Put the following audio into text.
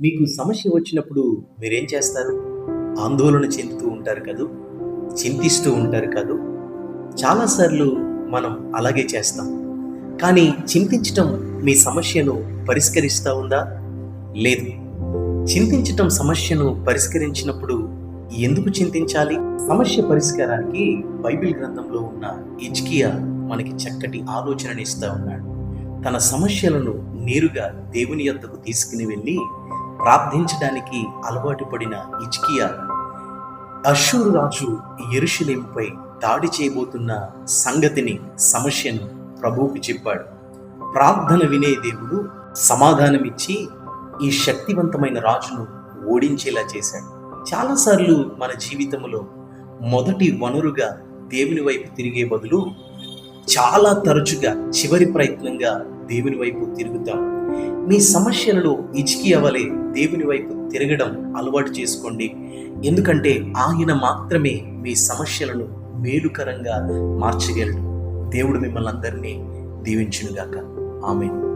మీకు సమస్య వచ్చినప్పుడు మీరేం చేస్తారు? ఆందోళన చెందుతూ ఉంటారు కదూ! చింతిస్తూ ఉంటారు కదూ! చాలాసార్లు మనం అలాగే చేస్తాం. కానీ చింతించటం మీ సమస్యను పరిష్కరిస్తా ఉందా? లేదు. చింతించటం సమస్యను పరిష్కరించినప్పుడు ఎందుకు చింతించాలి? సమస్య పరిష్కారానికి బైబిల్ గ్రంథంలో ఉన్న హిజ్కియా మనకి చక్కటి ఆలోచననిస్తా ఉన్నాడు. తన సమస్యలను నేరుగా దేవుని యొద్దకు తీసుకుని వెళ్ళి ప్రార్థించడానికి అలవాటు పడిన హిజ్కియా అష్షూరు రాజు యెరూషలేముపై దాడి చేయబోతున్న సంగతిని, సమస్యను ప్రభువుకి చెప్పాడు. ప్రార్థన వినే దేవుడు సమాధానమిచ్చి ఈ శక్తివంతమైన రాజును ఓడించేలా చేశాడు. చాలాసార్లు మన జీవితంలో మొదటి వనరుగా దేవుని వైపు తిరిగే బదులు చాలా తరచుగా చివరి ప్రయత్నంగా దేవుని వైపు తిరుగుతాం. మీ సమస్యలలో హిజ్కియా వలె దేవుని వైపు తిరగడం అలవాటు చేసుకోండి. ఎందుకంటే ఆయన మాత్రమే మీ సమస్యలను మేలుకరంగా మార్చగలడు. దేవుడు మిమ్మల్ని అందరినీ దీవించునుగాక. ఆమేన్.